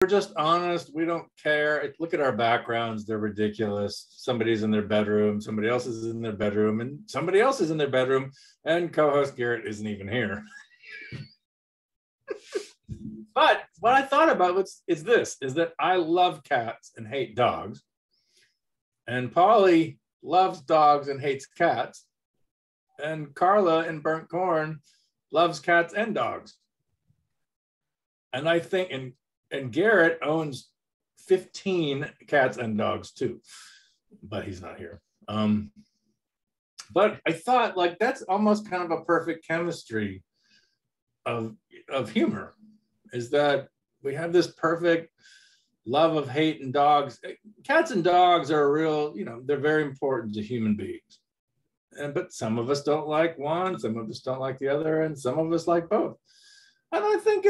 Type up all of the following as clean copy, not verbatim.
We're just honest. We don't care. Look at our backgrounds. They're ridiculous. Somebody's in their bedroom. Somebody else is in their bedroom. And somebody else is in their bedroom. And co-host Garrett isn't even here. But what I thought about is that I love cats and hate dogs. And Pauly loves dogs and hates cats. And Carla in Burnt Korn loves cats and dogs. And I think, and Garrett owns 15 cats and dogs too, but he's not here. But I thought, like, that's almost kind of a perfect chemistry of humor, is that we have this perfect love of hate and dogs. Cats and dogs are real, they're very important to human beings. But some of us don't like one, some of us don't like the other, and some of us like both. And I think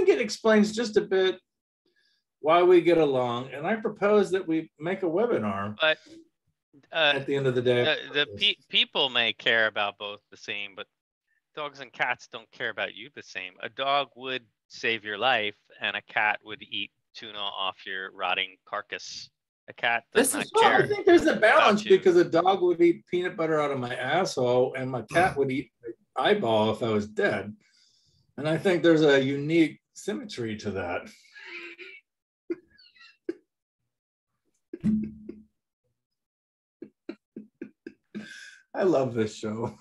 it explains just a bit why we get along. And I propose that we make a webinar. But at the end of the day, people may care about both the same, but dogs and cats don't care about you the same. A dog would save your life, and a cat would eat tuna off your rotting carcass. A cat does not care. I think there's a balance, because a dog would eat peanut butter out of my asshole, and my cat would eat my eyeball if I was dead. And I think there's a unique symmetry to that. I love this show.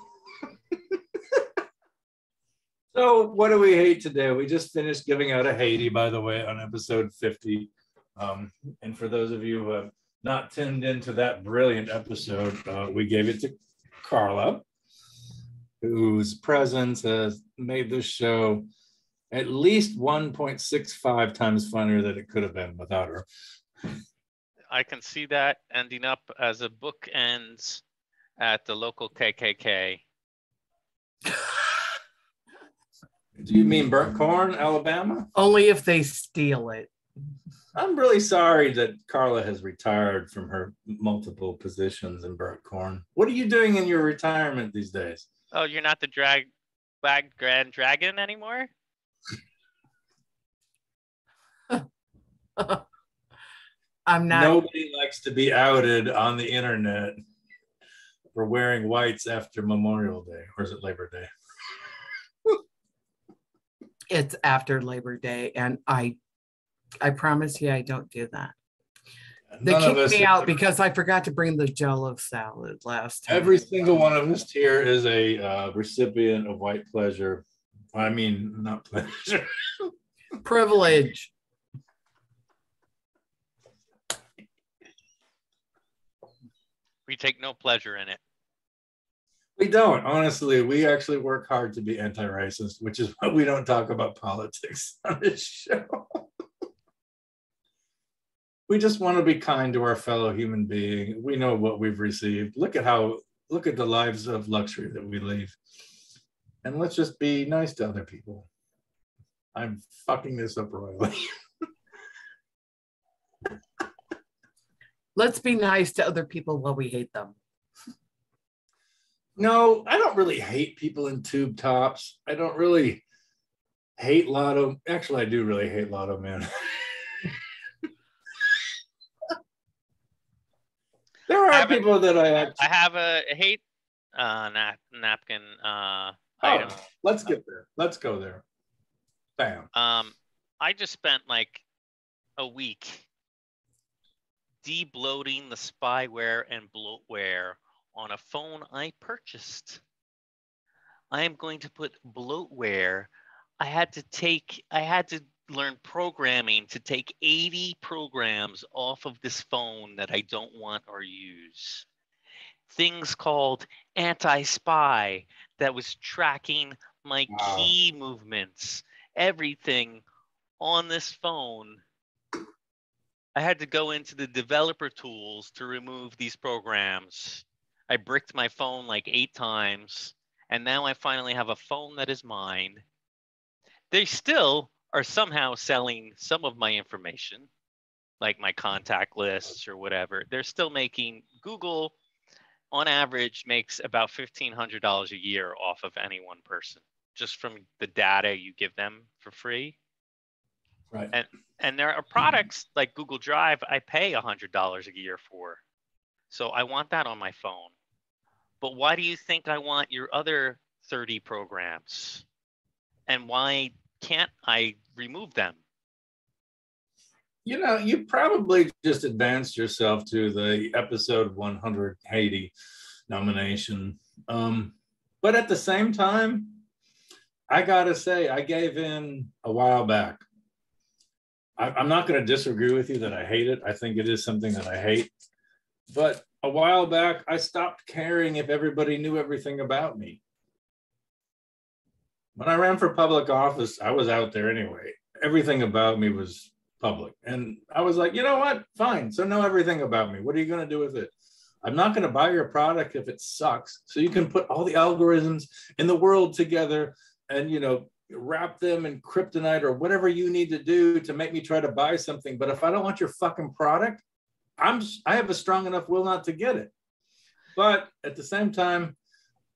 So what do we hate today? We just finished giving out a Hatey, by the way, on episode 50. And for those of you who have not tuned into that brilliant episode, we gave it to Carla, whose presence has made this show at least 1.65 times funnier than it could have been without her. I can see that ending up as a book ends at the local KKK. Do you mean Burnt Korn, Alabama? Only if they steal it. I'm really sorry that Carla has retired from her multiple positions in Burnt Korn. What are you doing in your retirement these days? Oh, you're not the Grand Dragon anymore? I'm not. Nobody likes to be outed on the internet for wearing whites after Memorial Day, or is it Labor Day? It's after Labor Day, and I promise you I don't do that. They kicked me out because I forgot to bring the Jell-O salad last time. Every single one of us here is a recipient of white pleasure. I mean, not pleasure. Privilege. We take no pleasure in it. We don't. Honestly, we actually work hard to be anti-racist, which is why we don't talk about politics on this show. We just want to be kind to our fellow human being. We know what we've received. Look at the lives of luxury that we live. And let's just be nice to other people. I'm fucking this up royally. Let's be nice to other people while we hate them. No, I don't really hate people in tube tops. I don't really hate Lotto. Actually, I do really hate Lotto Man. There are people that I have a hate napkin item. Let's get there. Let's go there. Bam. I just spent like a week de-bloating the spyware and bloatware on a phone I purchased. I am going to put bloatware. I had to learn programming to take 80 programs off of this phone that I don't want or use. Things called anti-spy that was tracking my key movements, everything on this phone. I had to go into the developer tools to remove these programs. I bricked my phone like 8 times, and now I finally have a phone that is mine. They still are somehow selling some of my information, like my contact lists or whatever. They're still making, Google on average makes about $1,500 a year off of any one person, just from the data you give them for free. Right. And there are products like Google Drive I pay $100 a year for. So I want that on my phone. But why do you think I want your other 30 programs? And why can't I remove them? You know, you probably just advanced yourself to the episode 100 Hatey nomination. But at the same time, I gotta say, I gave in a while back. I'm not going to disagree with you that I hate it. I think it is something that I hate. But a while back, I stopped caring if everybody knew everything about me. When I ran for public office, I was out there anyway. Everything about me was public. And I was like, you know what? Fine. So know everything about me. What are you going to do with it? I'm not going to buy your product if it sucks. So you can put all the algorithms in the world together and, you know, wrap them in kryptonite or whatever you need to do to make me try to buy something. But if I don't want your fucking product, I have a strong enough will not to get it. But at the same time,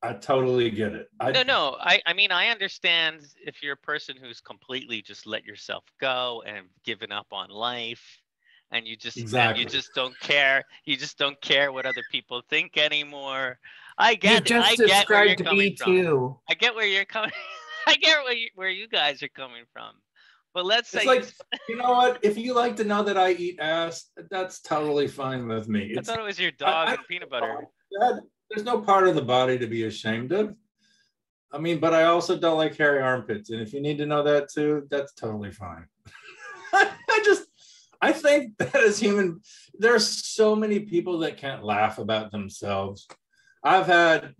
I totally get it. No. I mean, I understand if you're a person who's completely just let yourself go and given up on life, and you just don't care. You just don't care what other people think anymore. I get where you're coming from. I get where you're coming. I get where you guys are coming from. But let's say, you know what? If you like to know that I eat ass, that's totally fine with me. I thought it was your dog and peanut butter. There's no part of the body to be ashamed of. I mean, but I also don't like hairy armpits. And if you need to know that too, that's totally fine. I think that as human, there's so many people that can't laugh about themselves. I've had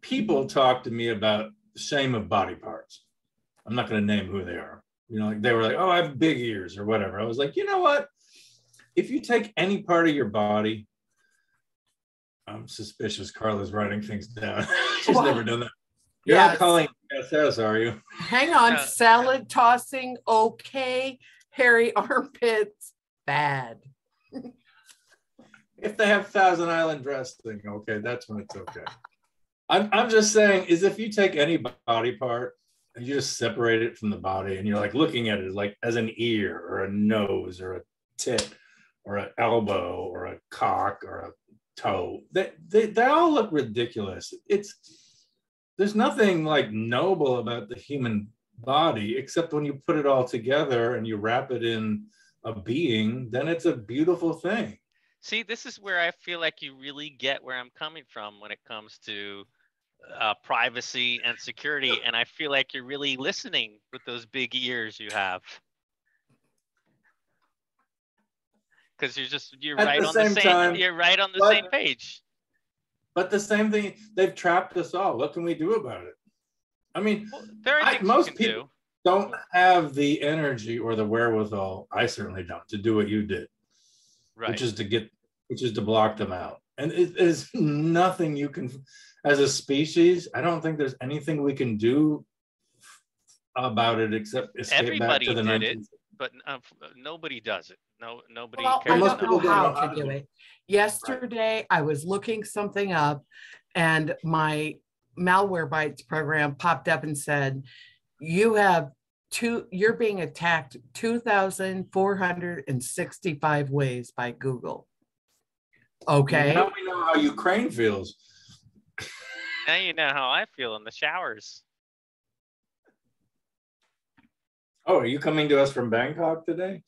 people talk to me about shame of body parts. I'm not going to name who they are. You know, like they were like, oh, I have big ears or whatever. I was like, you know what? If you take any part of your body, I'm suspicious Carla's writing things down. She's never done that. You're not calling SS, are you? Hang on. Salad tossing, okay. Hairy armpits, bad. If they have Thousand Island dressing, okay, that's when it's okay. I'm just saying is if you take any body part and you just separate it from the body and you're like looking at it like as an ear or a nose or a tit or an elbow or a cock or a toe, they all look ridiculous. There's nothing like noble about the human body except when you put it all together and you wrap it in a being, then it's a beautiful thing. See, this is where I feel like you really get where I'm coming from when it comes to privacy and security. And I feel like you're really listening with those big ears you have. Because you're right on the same page. But the same thing, they've trapped us all. What can we do about it? I mean, most people don't have the energy or the wherewithal. I certainly don't, to do what you did, right? Which is to block them out. And it is nothing you can, as a species. I don't think there's anything we can do about it except escape back to the 19th. But nobody does it. Nobody cares. I don't know how to do it. Yesterday, I was looking something up, and my malware bytes program popped up and said, you're being attacked 2,465 ways by Google. Okay. Now we know how Ukraine feels. Now you know how I feel in the showers. Oh, are you coming to us from Bangkok today?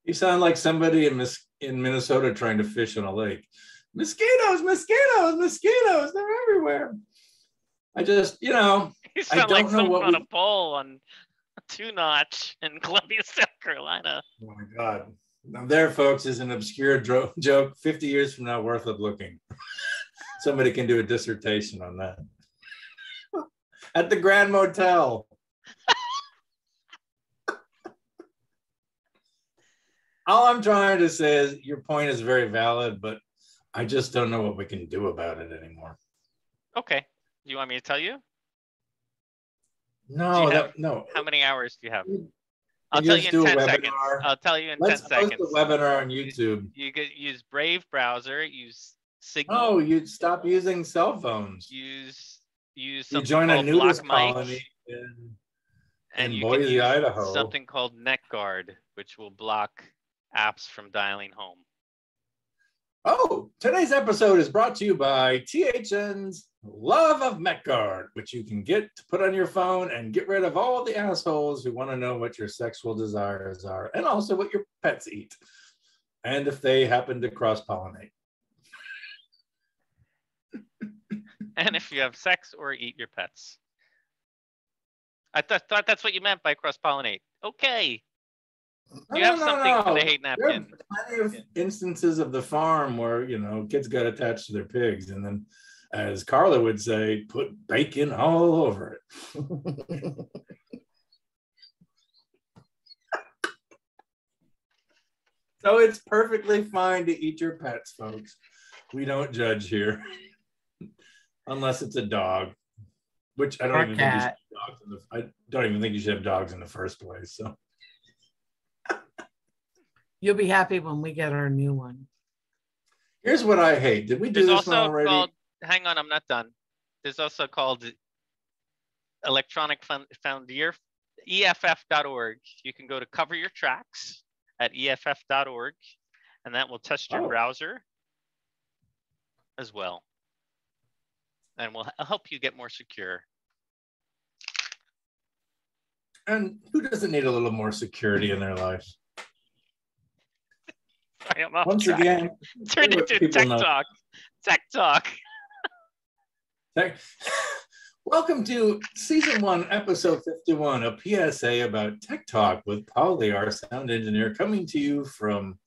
You sound like somebody in Minnesota trying to fish in a lake. Mosquitoes, mosquitoes, mosquitoes, they're everywhere. I just, you sound like someone on a pole on a 2-notch in Columbia, South Carolina. Oh my God. Now there, folks, is an obscure joke 50 years from now worth of looking. Somebody can do a dissertation on that. At the Grand Motel. All I'm trying to say is your point is very valid, but I just don't know what we can do about it anymore. Okay. Do you want me to tell you? No, no. How many hours do you have? I'll tell you in 10 seconds. I'll tell you in 10 seconds. Let's post a webinar on YouTube. You could use Brave browser, use signal. Oh, you'd stop using cell phones. Use You something join a called nudist Block colony Mike, in you can Boise, use Idaho. something called NetGuard, which will block apps from dialing home. Oh, today's episode is brought to you by THN's Love of MetGuard, which you can get to put on your phone and get rid of all the assholes who want to know what your sexual desires are and also what your pets eat and if they happen to cross-pollinate. And if you have sex or eat your pets. I thought that's what you meant by cross-pollinate. Okay. You have something for the hate napkin. There are plenty of instances of the farm where, kids got attached to their pigs. And then, as Carla would say, put bacon all over it. So it's perfectly fine to eat your pets, folks. We don't judge here. Unless it's a dog, which I don't even think you should have dogs I don't even think you should have dogs in the first place. So you'll be happy when we get our new one. Here's what I hate. Did we do this one already? Hang on, I'm not done. There's also called Electronic Foundier, EFF.org. You can go to cover your tracks at EFF.org, and that will test your browser as well. And will help you get more secure. And who doesn't need a little more security in their life? Once again, turn into tech talk. Tech talk. Welcome to season 1, episode 51, a PSA about tech talk with Pauly, our sound engineer, coming to you from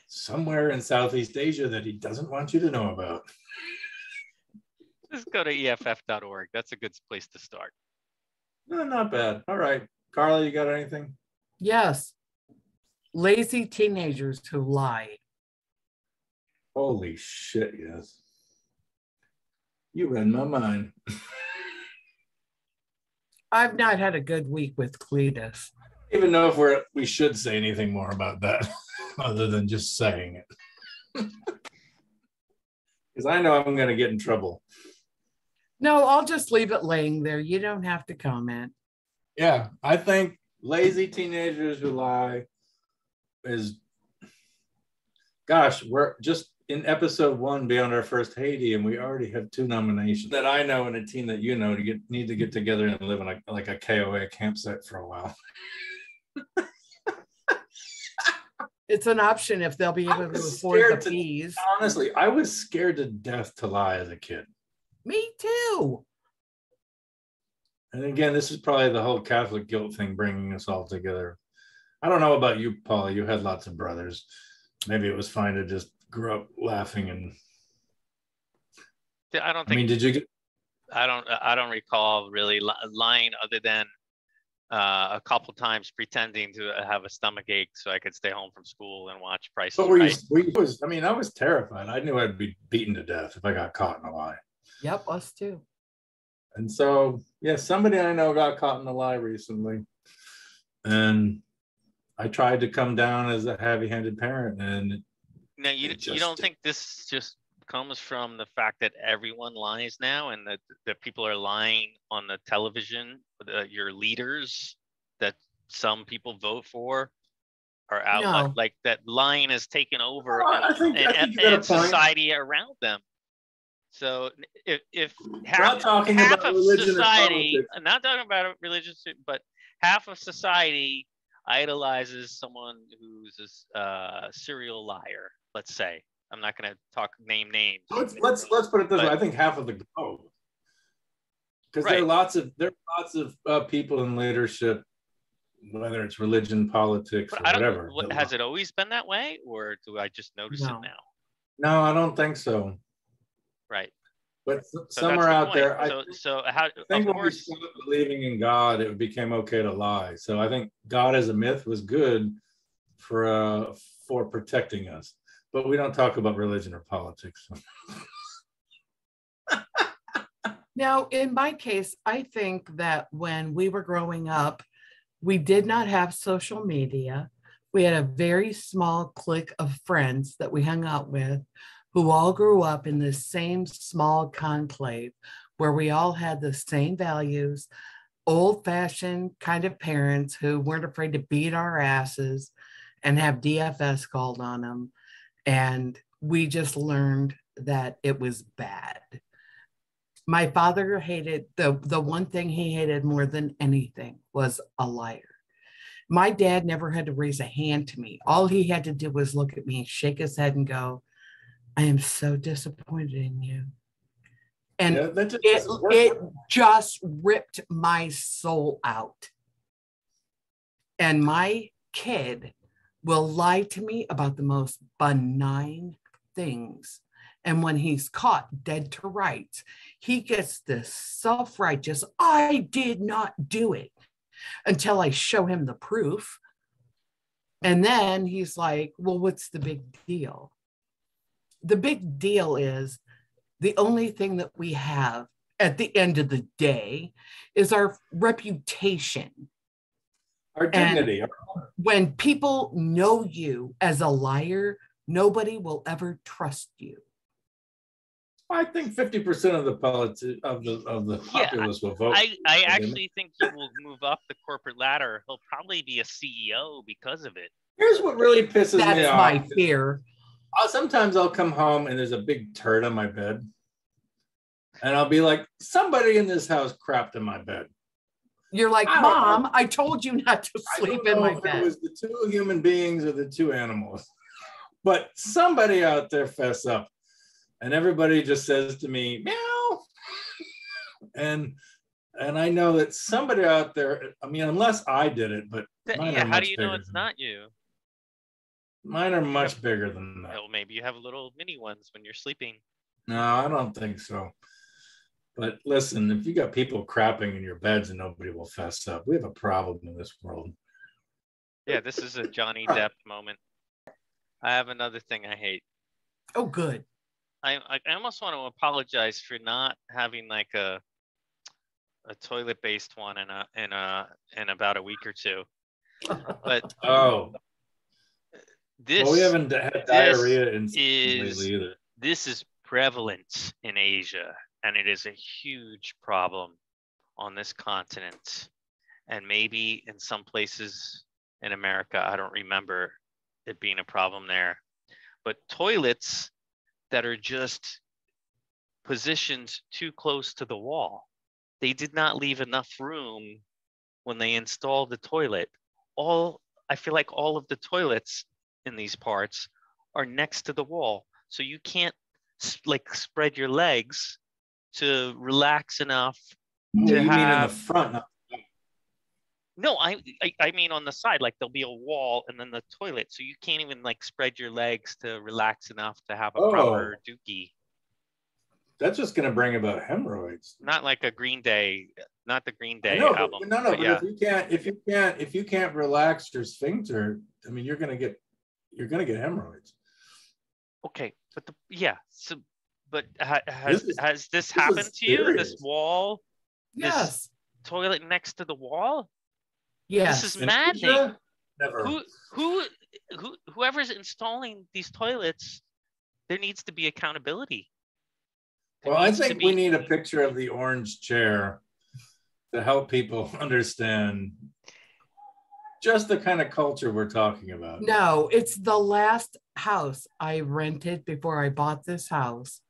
somewhere in Southeast Asia that he doesn't want you to know about. Just go to EFF.org. That's a good place to start. No, not bad. All right. Carla, you got anything? Yes. Lazy teenagers who lie. Holy shit, yes. You read my mind. I've not had a good week with Cletus. I don't even know if we should say anything more about that other than just saying it. Because I know I'm going to get in trouble. No, I'll just leave it laying there. You don't have to comment. Yeah, I think lazy teenagers who lie is, gosh, we're just in episode 1 beyond our first Hatey, and we already have 2 nominations that I know and a team that need to get together and live in like a KOA campsite for a while. It's an option if they'll be able to afford the fees. Honestly, I was scared to death to lie as a kid. Me too. And again, this is probably the whole Catholic guilt thing bringing us all together. I don't know about you, Pauly. You had lots of brothers. Maybe it was fine to just grow up laughing and. Did you get? I don't recall really lying other than a couple times pretending to have a stomach ache so I could stay home from school and watch Price is Right. I was terrified. I knew I'd be beaten to death if I got caught in a lie. Yep, us too. And so, yeah, somebody I know got caught in a lie recently. And I tried to come down as a heavy-handed parent. And now you don't think this just comes from the fact that everyone lies now and that people are lying on the television, your leaders that some people vote for are out like that lying has taken over and society around them. So if half of society, I'm not talking about religion, but half of society idolizes someone who's a serial liar, let's say. I'm not going to name names. Let's put it this way. I think half of the globe, because there are lots of people in leadership, whether it's religion, politics, or whatever. Has it always been that way, or do I just notice it now? No, I don't think so. Right. But somewhere out there, I think when we started believing in God, it became okay to lie. So I think God as a myth was good for protecting us. But we don't talk about religion or politics. Now, in my case, I think that when we were growing up, we did not have social media. We had a very small clique of friends that we hung out with. who all grew up in the same small conclave where we all had the same values, old-fashioned kind of parents who weren't afraid to beat our asses and have DFS called on them. And we just learned that it was bad. My father hated, the one thing he hated more than anything was a liar. My dad never had to raise a hand to me. All he had to do was look at me, shake his head and go, I am so disappointed in you. And Yeah, that just it just ripped my soul out. And my kid will lie to me about the most benign things. And when he's caught dead to rights, he gets this self-righteous, I did not do it, until I show him the proof. And then he's like, well, what's the big deal? The big deal is the only thing that we have at the end of the day is our reputation. Our dignity. And when people know you as a liar, nobody will ever trust you. I think 50% of the populace will vote. I actually think he will move up the corporate ladder. He'll probably be a CEO because of it. Here's what really pisses me off. That's my fear. Sometimes I'll come home and there's a big turd on my bed. And I'll be like, somebody in this house crapped in my bed. You're like, Mom, I told you not to sleep in my bed. It was the two human beings or the two animals. But somebody out there fess up. And everybody just says to me, meow. And I know that somebody out there, I mean, unless I did it, but how do you know it's not you? Mine are much bigger than that. Well, maybe you have little mini ones when you're sleeping. No, I don't think so. But listen, if you got people crapping in your beds and nobody will fess up, we have a problem in this world. Yeah, this is a Johnny Depp moment. I have another thing I hate. Oh, good. I almost want to apologize for not having like a toilet-based one in about a week or two. But we haven't had diarrhea in lately either. This is prevalent in Asia, and it is a huge problem on this continent, and maybe in some places in America. I don't remember it being a problem there, but toilets that are just positioned too close to the wall. They did not leave enough room when they installed the toilet. I feel like all of the toilets in these parts are next to the wall. So you can't like spread your legs to relax enough to you have... mean in the front, not the back. No, I mean on the side, like there'll be a wall and then the toilet. So you can't even like spread your legs to relax enough to have a proper dookie. That's just going to bring about hemorrhoids. Not like a Green Day, not the Green Day album. But yeah. if you can't relax your sphincter, I mean, you're going to get hemorrhoids. Okay, but has this happened to you? This wall? Yes. This toilet next to the wall? Yes. This is maddening. Never. Whoever's installing these toilets, there needs to be accountability. Well, I think we need a picture of the orange chair to help people understand just the kind of culture we're talking about. No, it's the last house I rented before I bought this house.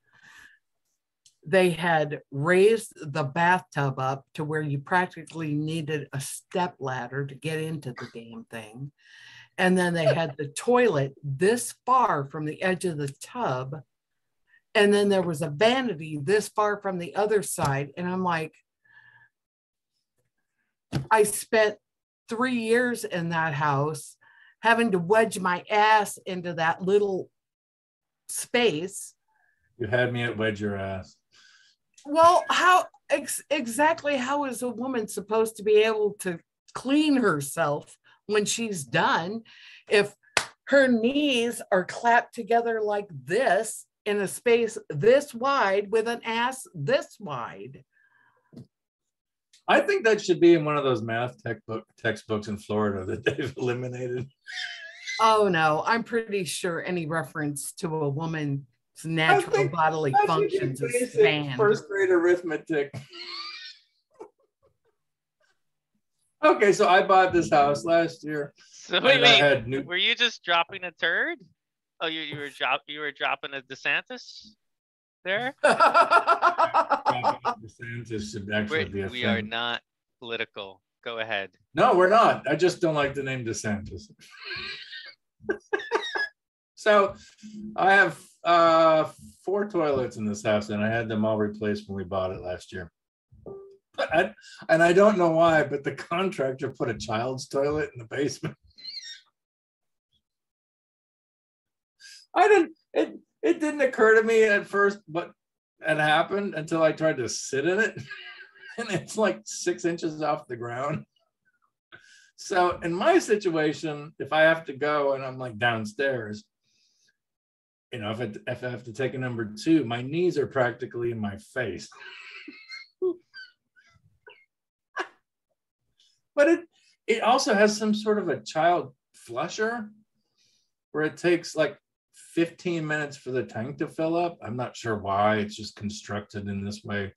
They had raised the bathtub up to where you practically needed a step ladder to get into the damn thing. And then they had the toilet this far from the edge of the tub. And then there was a vanity this far from the other side. And I'm like, I spent 3 years in that house having to wedge my ass into that little space. You had me at wedge your ass. Well, how exactly how is a woman supposed to be able to clean herself when she's done if her knees are clapped together like this in a space this wide with an ass this wide? I think that should be in one of those math textbooks in Florida that they've eliminated. Oh no, I'm pretty sure any reference to a woman natural bodily functions is basic spanned. first grade arithmetic. Okay, so I bought this house last year. So wait, were you just dropping a turd? Oh, you were dropping a DeSantis there? DeSantis should actually be a thing. We are not political. Go ahead. No, we're not. I just don't like the name DeSantis. So I have 4 toilets in this house, and I had them all replaced when we bought it last year. And I don't know why, but the contractor put a child's toilet in the basement. It didn't occur to me at first, but it happened until I tried to sit in it. And it's like 6 inches off the ground. So in my situation, if I have to go and I'm like downstairs, you know, if I have to take a number 2, my knees are practically in my face. But it also has some sort of a child flusher where it takes like 15 minutes for the tank to fill up. I'm not sure why. It's just constructed in this way.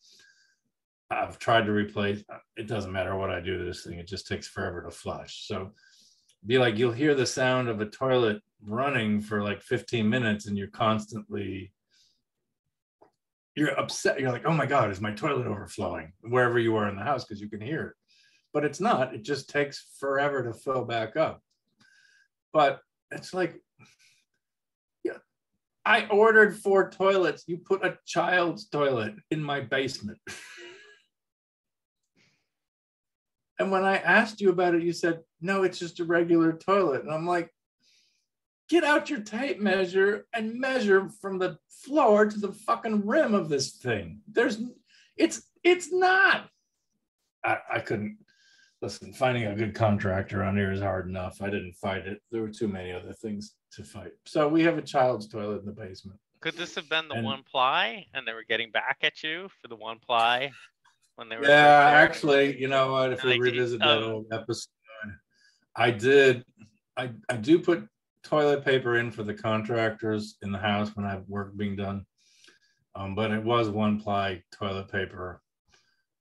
I've tried to replace, it doesn't matter what I do to this thing. It just takes forever to flush. So be like, you'll hear the sound of a toilet running for like 15 minutes and you're upset. You're like, oh my God, is my toilet overflowing? Wherever you are in the house, because you can hear it. But it's not. It just takes forever to fill back up. But it's like, yeah, I ordered 4 toilets. You put a child's toilet in my basement. And when I asked you about it, you said, no, it's just a regular toilet. And I'm like, get out your tape measure and measure from the floor to the fucking rim of this thing. It's not. I couldn't. Listen, finding a good contractor around here is hard enough. I didn't fight it. There were too many other things to fight. So we have a child's toilet in the basement. Could this have been the 1 ply and they were getting back at you for the 1 ply when they were? Yeah, actually, you know what? If we revisit that old episode, I do put toilet paper in for the contractors in the house when I have work being done. But it was 1 ply toilet paper.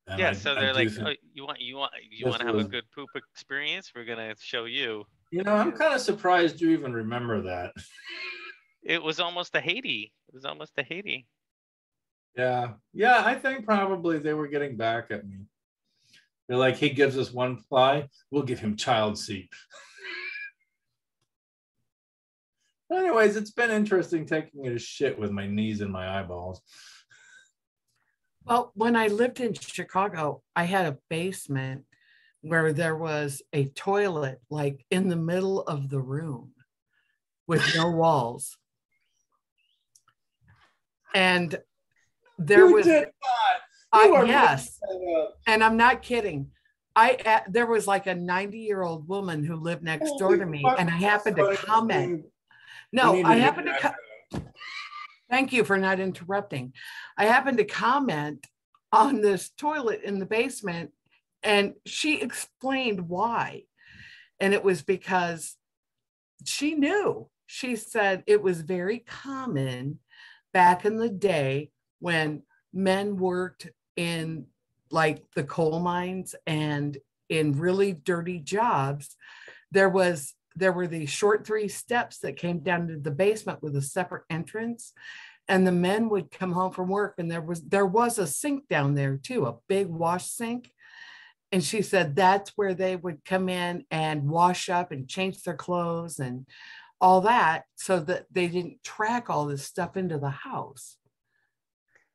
And yeah, so they're like, oh, you want to have a good poop experience? We're gonna show you. You know, I'm kind of surprised you even remember that. It was almost a Haiti. Yeah, I think probably they were getting back at me. They're like, he gives us 1 ply, we'll give him child seat. Anyways, it's been interesting taking a shit with my knees and my eyeballs. Well, when I lived in Chicago, I had a basement where there was a toilet like in the middle of the room with no walls. And there was, yes, and I'm not kidding. There was like a 90-year-old woman who lived next door to me, and I happened to comment. No, I happened to. Thank you for not interrupting. I happened to comment on this toilet in the basement, and she explained why. And it was because she knew. She said it was very common back in the day when men worked in like the coal mines and in really dirty jobs. There were these short 3 steps that came down to the basement with a separate entrance, and the men would come home from work, and there was a sink down there too, a big wash sink. And she said that's where they would come in and wash up and change their clothes and all that, so that they didn't track all this stuff into the house.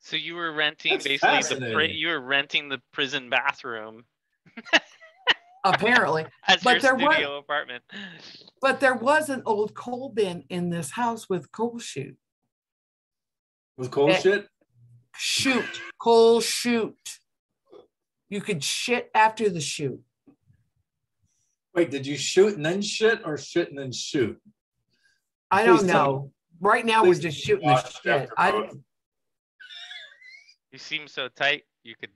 So you were renting you were renting the prison bathroom. Apparently. As your studio apartment. But there was an old coal bin in this house with coal chute. With coal shit? Coal chute. You could shit after the shoot. Wait, did you shoot and then shit, or shit and then shoot? I don't know. Right now we're just shooting the shit. You seem so tight, you could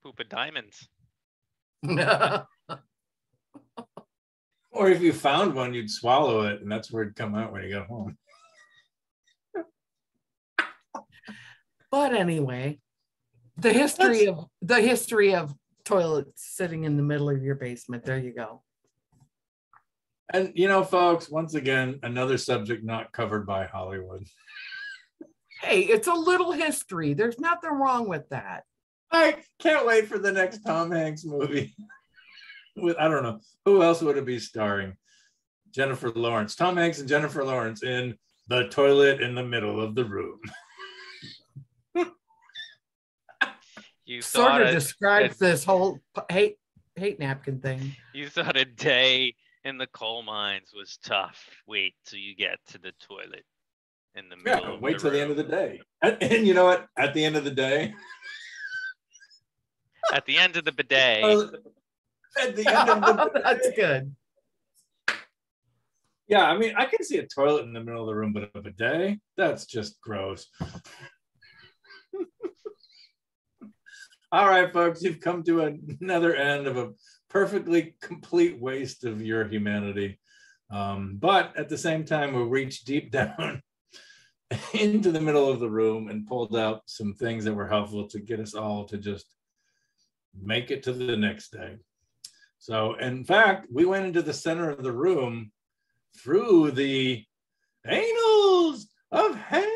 poop a diamonds. Or if you found one, you'd swallow it, and that's where it'd come out when you got home. But anyway, the history of toilets sitting in the middle of your basement. There you go. And you know, folks, once again, another subject not covered by Hollywood. Hey, it's a little history. There's nothing wrong with that. I can't wait for the next Tom Hanks movie. With, I don't know, who else would it be starring? Jennifer Lawrence. Tom Hanks and Jennifer Lawrence in The Toilet in the Middle of the Room. You sort of describes this whole hate napkin thing. You thought a day in the coal mines was tough. Wait till you get to the toilet in the middle. Yeah, wait till the end of the day. And you know what? At the end of the day. At the end of the bidet. At the end of the bidet. That's good. Yeah, I mean, I can see a toilet in the middle of the room, but a bidet, that's just gross. All right, folks, you've come to another end of a perfectly complete waste of your humanity. But at the same time, we reached deep down into the middle of the room and pulled out some things that were helpful to get us all to just make it to the next day. So, in fact, we went into the center of the room through the annals of hate.